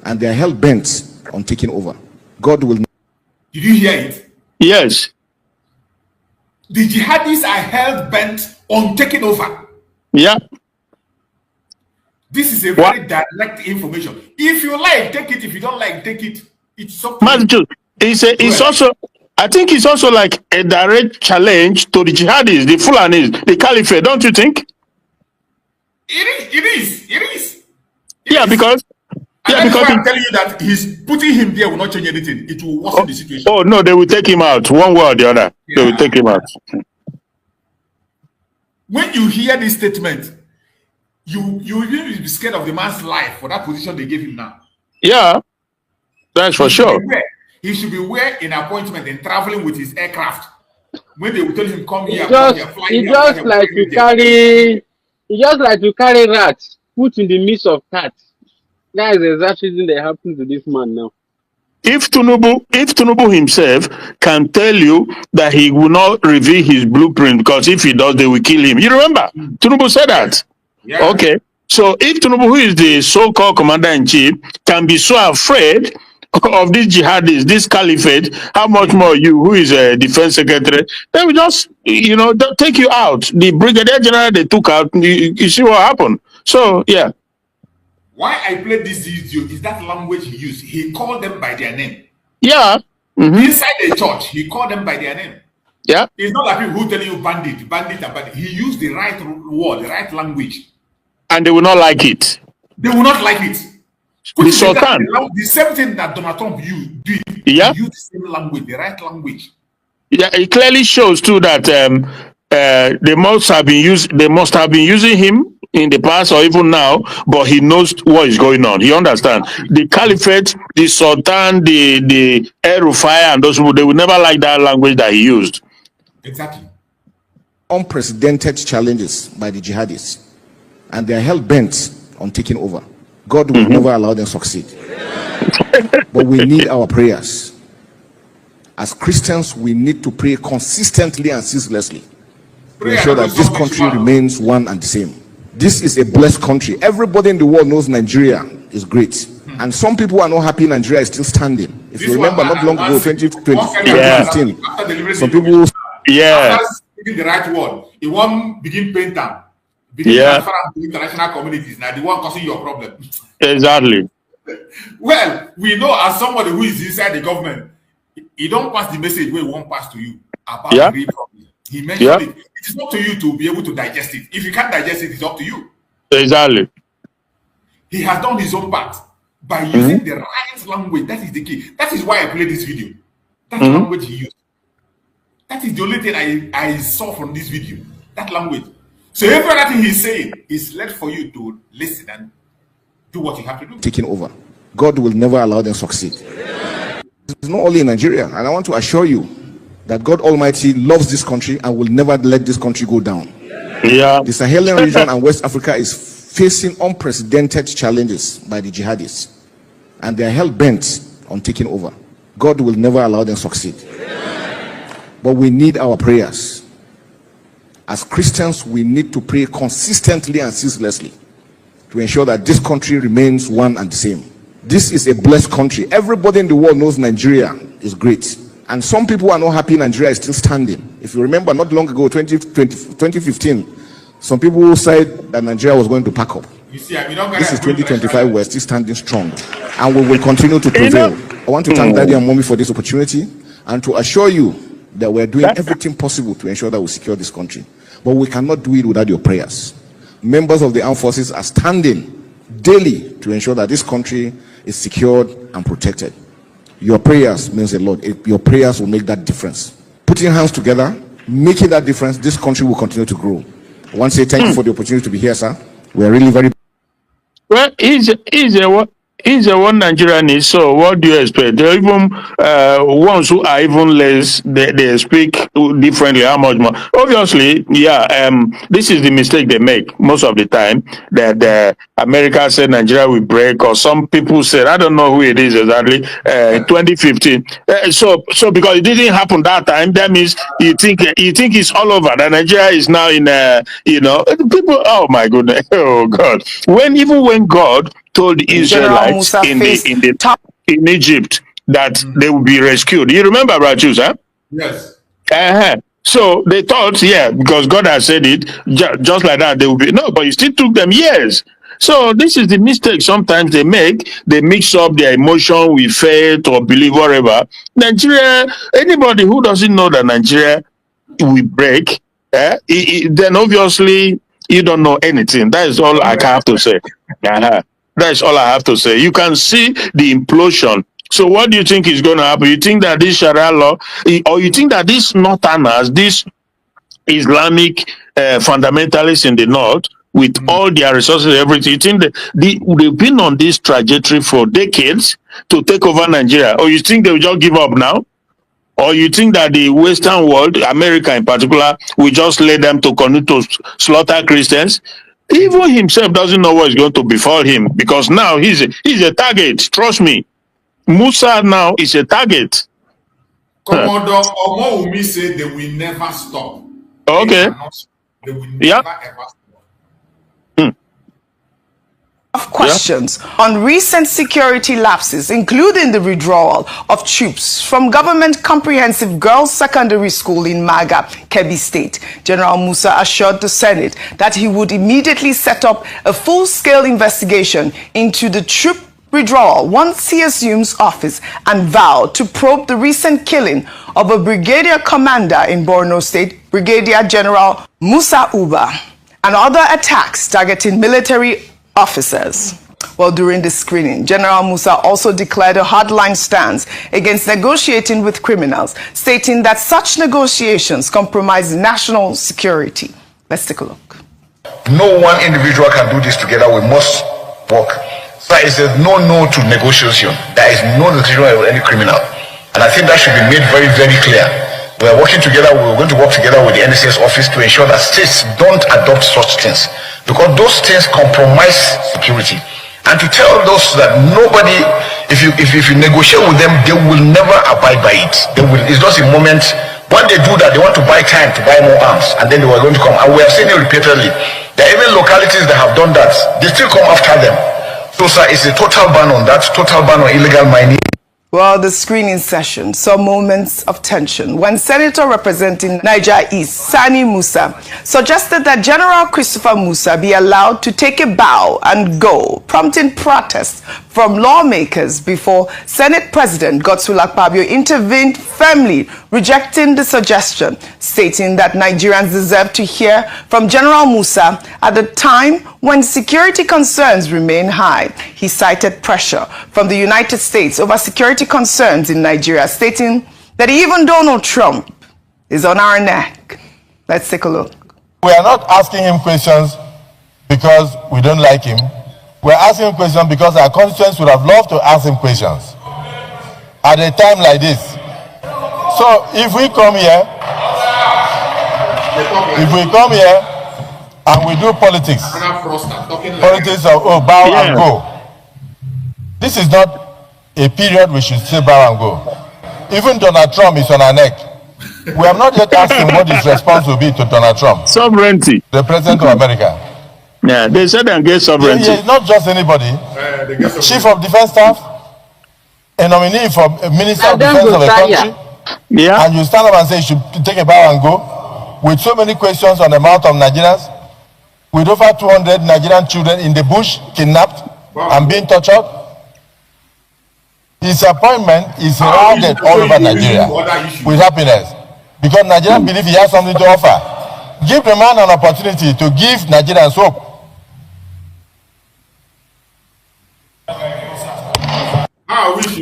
and they are hell-bent on taking over. God will... Did you hear it? Yes. The jihadists are hell-bent on taking over. Yeah. This is a very direct information. If you like, take it. If you don't like, take it. It's up to you. It's also, I think it's also like a direct challenge to the jihadis, the Fulanis, the Caliphate, don't you think? It is. Because I'm telling you that he's putting him there will not change anything. It will worsen the situation. Oh no, they will take him out one way or the other. Yeah. They will take him out. When you hear this statement, you will be scared of the man's life for that position they gave him now. Yeah, that's for sure. He should be where in appointment and traveling with his aircraft. When they will tell him come here, He just like to carry rats, put in the midst of cats. That is exactly the thing that happened to this man now. If Tinubu himself can tell you that he will not reveal his blueprint because if he does, they will kill him. You remember? Tinubu said that. Yeah. Okay. So if Tinubu, who is the so-called commander-in-chief, can be so afraid of these jihadists, this caliphate, how much more you, who is a defense secretary, they will just, take you out. The brigadier general they took out, you see what happened. So, yeah. Why I played this video is that language he used. He called them by their name. Yeah. Mm-hmm. Inside the church, he called them by their name. Yeah. It's not like people who tell you bandit, and bandit. He used the right word, the right language. And they will not like it. They will not like it. The Sultan. The same thing that Donald Trump did. Yeah. He used the same language, the right language. Yeah, it clearly shows too that they must have been using him in the past or even now, but he knows what is going on. He understands. The caliphate, the Sultan, the El-Rufai, and those people, they will never like that language that he used. Exactly. Unprecedented challenges by the jihadists, and they are hell-bent on taking over. God will never allow them to succeed. But we need our prayers. As Christians, we need to pray consistently and ceaselessly to ensure that this country remains one and the same. This is a blessed country. Everybody in the world knows Nigeria is great. And some people are not happy Nigeria is still standing. If you remember, not long ago, 2015, some people... Yeah. After speaking the right word, it won't begin pain down. Transfer to international communities. Now, the one causing your problem. Exactly. Well, we know as somebody who is inside the government, he don't pass the message where he won't pass to you about the real problem. He mentioned it. It is up to you to be able to digest it. If you can't digest it, it's up to you. Exactly. He has done his own part by using the right language. That is the key. That is why I played this video. That language he used. That is the only thing I saw from this video. That language. So everything he's saying is left for you to listen and do what you have to do. Taking over. God will never allow them to succeed. It's not only in Nigeria, and I want to assure you that God Almighty loves this country and will never let this country go down. Yeah. The Sahelian region and West Africa is facing unprecedented challenges by the jihadists, and they are hell-bent on taking over. God will never allow them to succeed. But we need our prayers. As Christians, we need to pray consistently and ceaselessly to ensure that this country remains one and the same. This is a blessed country. Everybody in the world knows Nigeria is great. And some people are not happy Nigeria is still standing. If you remember, not long ago, 2015, some people said that Nigeria was going to pack up. This is 2025, we're still standing strong. And we will continue to prevail. I want to thank Daddy and Mommy for this opportunity and to assure you that we're doing everything possible to ensure that we secure this country. But we cannot do it without your prayers. Members of the armed forces are standing daily to ensure that this country is secured and protected. Your prayers means a lot. Your prayers will make that difference. Putting hands together, making that difference, this country will continue to grow. I want to say thank you for the opportunity to be here, sir. We are really very... Well, he's a one Nigerian is, so what do you expect? There are even ones who are even less, they speak differently. How much more? Obviously, this is the mistake they make most of the time, that America said Nigeria will break, or some people said, I don't know who it is exactly, 2015. So because it didn't happen that time, that means you think it's all over, that Nigeria is now in, people, oh my goodness, oh God. When God told the Israelites in Egypt that they would be rescued. You remember, Rajus, huh? Yes. So they thought, because God has said it, just like that, they will be. No, but it still took them years. So this is the mistake sometimes they make. They mix up their emotion with faith or belief, whatever. Nigeria, anybody who doesn't know that Nigeria will break, then obviously you don't know anything. That is all I have to say. That's all I have to say. You can see the implosion. So what do you think is going to happen? You think that this Sharia law, or you think that these Northerners, these Islamic fundamentalists in the North, with all their resources, everything, you think that they've been on this trajectory for decades to take over Nigeria? Or you think they will just give up now? Or you think that the Western world, America in particular, will just let them to continue to slaughter Christians? Even himself doesn't know what is going to befall him, because now he's a target. Trust me. Musa now is a target. Commodore Omowumi said they will never stop. Okay. They will never ever stop. Of questions on recent security lapses, including the withdrawal of troops from Government Comprehensive Girls Secondary School in Maga, Kebbi State. General Musa assured the Senate that he would immediately set up a full-scale investigation into the troop withdrawal once he assumes office, and vowed to probe the recent killing of a brigadier commander in Borno State, Brigadier General Musa Uba, and other attacks targeting military officers. Well, during the screening, General Musa also declared a hardline stance against negotiating with criminals, stating that such negotiations compromise national security. Let's take a look. No one individual can do this together. We must work. So it says no to negotiation. There is no negotiation with any criminal. And I think that should be made very, very clear. We are working together. We're going to work together with the NSS office to ensure that states don't adopt such things, because those things compromise security. And to tell those that nobody, if you negotiate with them, they will never abide by it. It's just a moment. When they do that, they want to buy time to buy more arms, and then they were going to come. And we have seen it repeatedly. There are even localities that have done that. They still come after them. So, sir, it's a total ban on that, total ban on illegal mining. Well, the screening session saw moments of tension when Senator representing Niger East, Sani Musa, suggested that General Christopher Musa be allowed to take a bow and go, prompting protests from lawmakers before Senate President Godswill Akpabio intervened firmly, rejecting the suggestion, stating that Nigerians deserve to hear from General Musa at a time when security concerns remain high. He cited pressure from the United States over security concerns in Nigeria, stating that even Donald Trump is on our neck. Let's take a look. We are not asking him questions because we don't like him. We're asking him questions because our constituents would have loved to ask him questions at a time like this. So if we come here and we do politics of bow and go, this is not a period we should say bow and go. Even Donald Trump is on our neck. We have not yet asked him what his response will be to Donald Trump. Sovereignty. The President of America. Yeah, they said they get sovereignty. Yeah, not just anybody. Chief of Defense Staff, a nominee for Minister of Defense of a country. Yeah. And you stand up and say you should take a bow and go, with so many questions on the mouth of Nigerians, with over 200 Nigerian children in the bush, kidnapped and being tortured. His appointment is heralded all over Nigeria with happiness, because Nigerians believe he has something to offer. Give the man an opportunity to give Nigerians hope.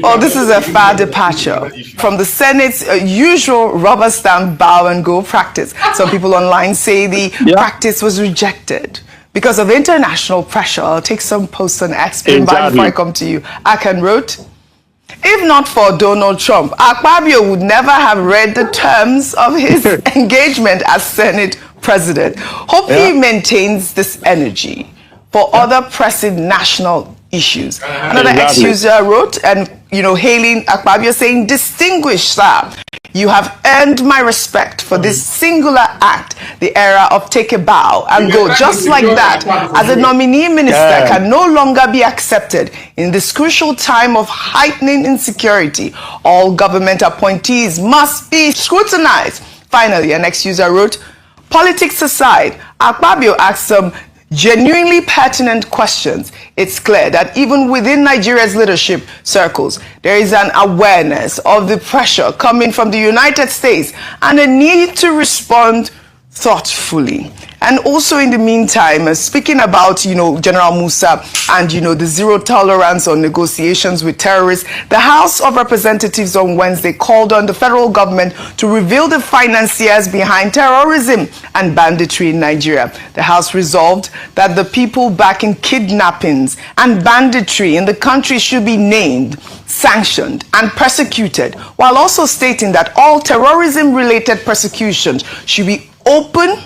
Well, this is a far departure from the Senate's usual rubber stamp bow and go practice. Some people online say the practice was rejected because of international pressure. I'll take some posts on X before I come to you. Happénd wrote, if not for Donald Trump, Akpabio would never have read the terms of his engagement as Senate President. Hope he maintains this energy for other pressing national issues. Another ex-user wrote, and hailing Akpabio, saying, distinguished sir, you have earned my respect for this singular act. The era of take a bow and go just like that as a nominee minister can no longer be accepted in this crucial time of heightening insecurity. All government appointees must be scrutinized. Finally, an ex-user wrote, politics aside, Akpabio asked some genuinely pertinent questions. It's clear that even within Nigeria's leadership circles, there is an awareness of the pressure coming from the United States and a need to respond thoughtfully. And also in the meantime, speaking about, General Musa and, the zero tolerance on negotiations with terrorists, the House of Representatives on Wednesday called on the federal government to reveal the financiers behind terrorism and banditry in Nigeria. The House resolved that the people backing kidnappings and banditry in the country should be named, sanctioned, and persecuted, while also stating that all terrorism-related persecutions should be open,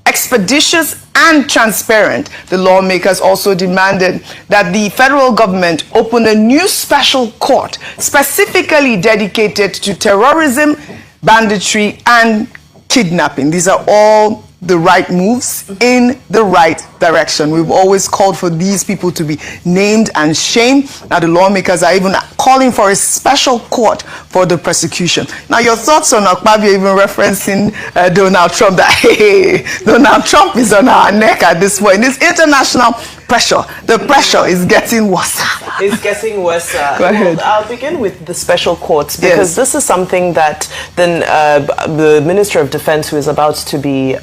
expeditious and transparent. The lawmakers also demanded that the federal government open a new special court specifically dedicated to terrorism, banditry, and kidnapping. These are all the right moves in the right direction. We've always called for these people to be named and shamed. Now the lawmakers are even calling for a special court for the prosecution. Now your thoughts on Akpabio even referencing Donald Trump, that hey, Donald Trump is on our neck at this point. This international pressure, the pressure is getting worse. It's getting worse. Go ahead. Well, I'll begin with the special courts because this is something that the Minister of Defense, who is about to be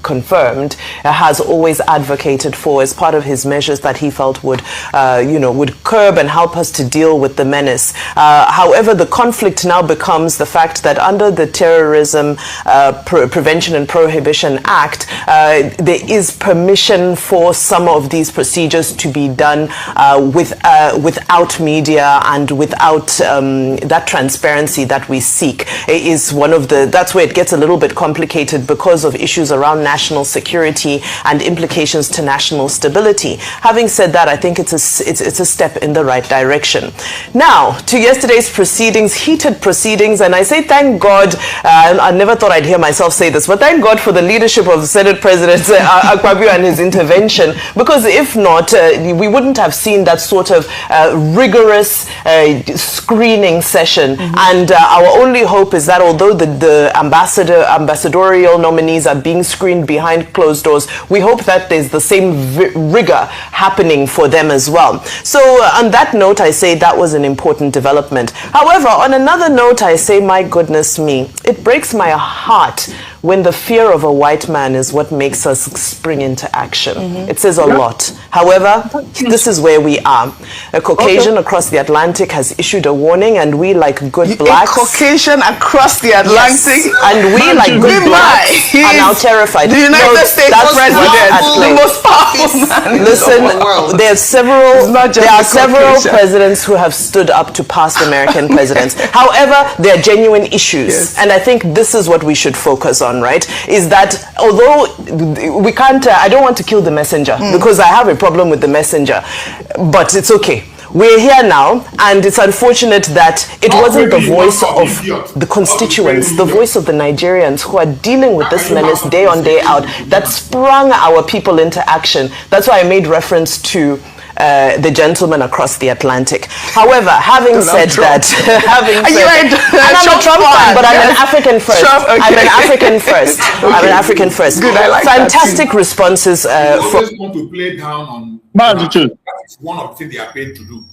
confirmed, has always advocated for as part of his measures that he felt would, would curb and help us to deal with the menace. However, the conflict now becomes the fact that under the Terrorism Prevention and Prohibition Act, there is permission for some of these procedures to be done without media and without that transparency that we seek. It is one of that's where it gets a little bit complicated because of issues around national security and implications to national stability. Having said that, I think it's a step in the right direction. Now, to yesterday's proceedings, heated proceedings, and I say thank God, I never thought I'd hear myself say this, but thank God for the leadership of Senate President Akpabio and his intervention, because if not, we wouldn't have seen that sort of rigorous screening session. And our only hope is that although the ambassadorial nominees are being screened behind closed doors, we hope that there's the same rigor happening for them as well. So on that note, I say that was an important development. However, on another note, I say, my goodness me, it breaks my heart when the fear of a white man is what makes us spring into action. It says a lot. However, this is where we are. A Caucasian across the Atlantic has issued a warning, and we, like good blacks... A Caucasian across the Atlantic? Yes. And we, like good blacks, are now terrified. The United States president, the most powerful man. Listen, there are several presidents who have stood up to past American presidents. However, there are genuine issues. And I think this is what we should focus on. Right, is that although we can't, I don't want to kill the messenger because I have a problem with the messenger, but it's okay. We're here now, and it's unfortunate that it wasn't the voice of the constituents, the voice of the Nigerians who are dealing with this menace day on, day out, that sprung our people into action. That's why I made reference to the gentleman across the Atlantic. However, having said that, I'm not a Trump fan, but I'm an African first. I'm an African first. I'm an African first. Good, I like fantastic responses. I always want to play down on that is one of the things they are paid to do.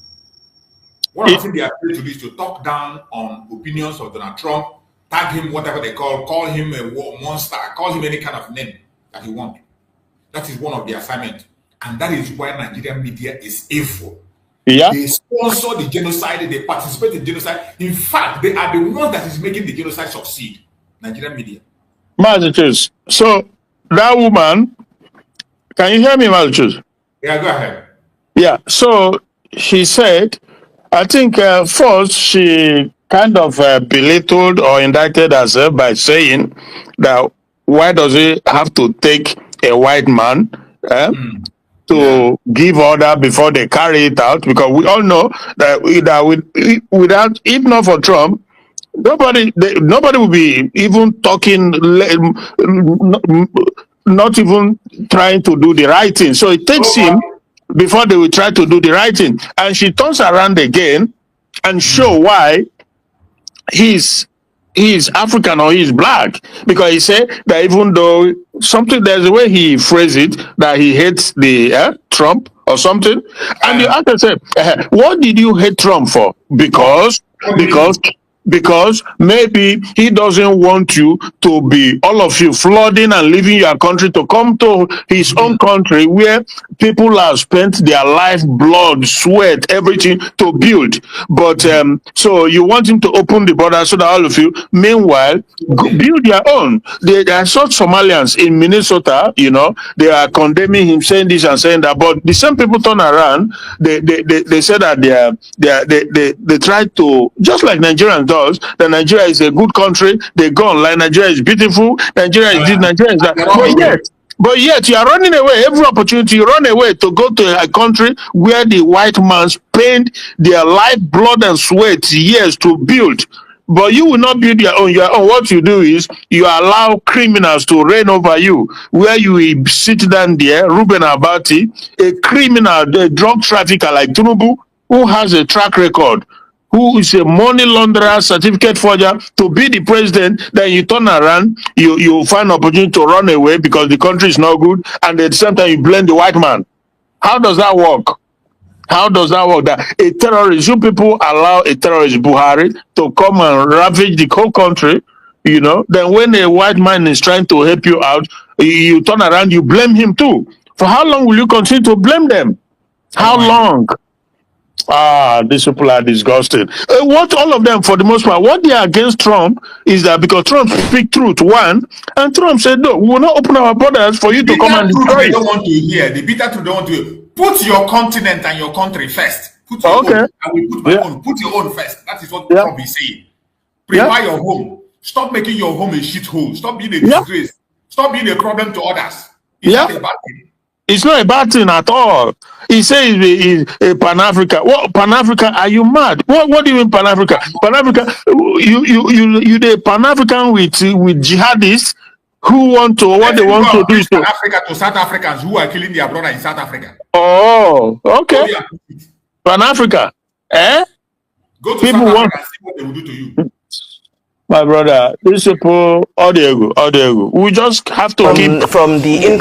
One of the things they are paid to do is to talk down on opinions of Donald Trump, tag him whatever they call him a war monster, call him any kind of name that he wants. That is one of the assignments. And that is why Nigerian media is evil. Yeah. They sponsor the genocide, they participate in genocide. In fact, they are the ones that is making the genocide succeed. Nigerian media. Massachusetts. So that woman, can you hear me, Massachusetts? Yeah, go ahead. Yeah. So she said, I think first she kind of belittled or indicted herself by saying that why does he have to take a white man to give order before they carry it out, because we all know that without, if not for Trump, nobody will be even talking, not even trying to do the right thing. So it takes him before they will try to do the right thing. And she turns around again and show why he's African or he's black, because he said that even though there's a way he phrased it, that he hates the Trump or something, and you ask yourself, what did you hate Trump for? Because maybe he doesn't want you to be, all of you, flooding and leaving your country to come to his own country where people have spent their life, blood, sweat, everything to build. But so you want him to open the border so that all of you, meanwhile, build your own. There are such Somalians in Minnesota, they are condemning him, saying this and saying that. But the same people turn around, they say that they try to, just like Nigerians do, that Nigeria is a good country. They go online, Nigeria is beautiful, Nigeria is this, Nigeria is that. But But yet you are running away. Every opportunity you run away to go to a country where the white man spent their life, blood, and sweat years to build. But you will not build your own. Your own. What you do is you allow criminals to reign over you, where you will sit down there, Ruben Abati, a criminal, a drug trafficker like Tinubu, who has a track record, who is a money launderer, certificate forger, to be the president. Then you turn around, you find opportunity to run away because the country is not good, and at the same time you blame the white man. How does that work? How does that work? That a terrorist, you people allow a terrorist Buhari to come and ravage the whole country, you know, then when a white man is trying to help you out, you turn around, you blame him too. For how long will you continue to blame them? How long? These people are disgusting. What all of them, for the most part, what they are against Trump is that because Trump speak truth, one, and Trump said, no, we will not open our borders for you to come and destroy it. They don't want to hear. The bitter truth don't want to. Put your continent and your country first. Put your own. I will put my own. Put your own first. That is what Trump is saying. Prepare your home. Stop making your home a shithole. Stop being a disgrace. Stop being a problem to others. It's not a bad thing. It's not a bad thing at all. He says he's a Pan-Africa. What Pan-Africa? Are you mad? What do you mean Pan-Africa? Pan-Africa? You the Pan-African with jihadists who want to what they want to do is to Africa to South Africans who are killing their brother in South Africa. Oh, okay. Pan-Africa. Go to people South Africa and see what they will do to you. My brother, these people, audio. We just have to keep from the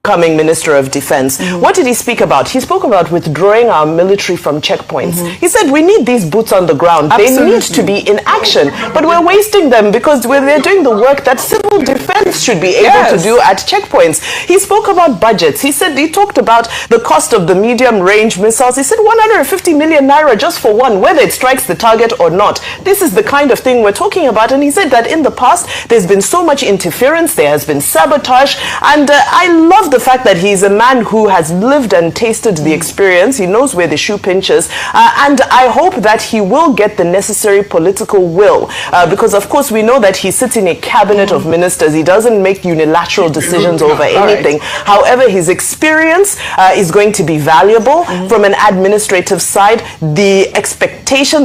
incoming Minister of Defense. What did he speak about? He spoke about withdrawing our military from checkpoints. He said we need these boots on the ground. Absolutely. They need to be in action, but we're wasting them because they're doing the work that civil defense should be able to do at checkpoints. He spoke about budgets. He talked about the cost of the medium-range missiles. He said 150 million naira just for one, whether it strikes the target or not. This is the kind of thing we're talking about. And he said that in the past, there's been so much interference, there has been sabotage, and I love the fact that he's a man who has lived and tasted the experience. He knows where the shoe pinches, and I hope that he will get the necessary political will, because of course we know that he sits in a cabinet of ministers. He doesn't make unilateral decisions over anything. However, his experience is going to be valuable. From an administrative side, the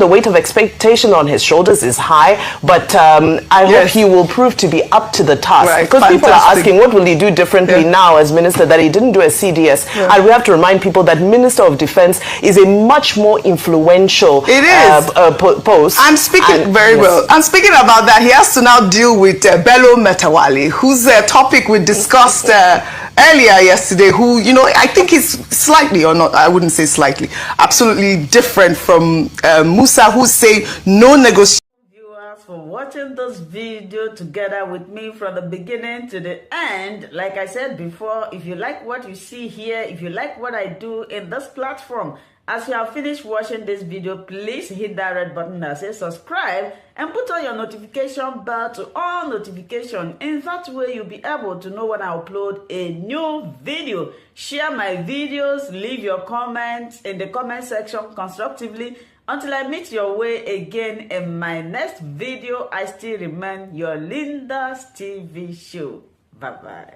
weight of expectation on his shoulders is high, but I hope he will prove to be up to the task, because people are asking what will he do differently now as minister that he didn't do a CDS. And we have to remind people that Minister of Defense is a much more influential post. I'm speaking well. I'm speaking about that. He has to now deal with Bello Metawali, whose topic we discussed earlier yesterday, who, you know, I think is slightly, or not, I wouldn't say slightly, absolutely different from Musa, who say no negotiation. For watching this video together with me from the beginning to the end. Like I said before, if you like what you see here, if you like what I do in this platform, as you have finished watching this video, please hit that red button that says subscribe and put on your notification bell to all notification. In that way, you'll be able to know when I upload a new video. Share my videos, leave your comments in the comment section constructively. Until I meet your way again in my next video, I still remain your Linda's TV show. Bye-bye.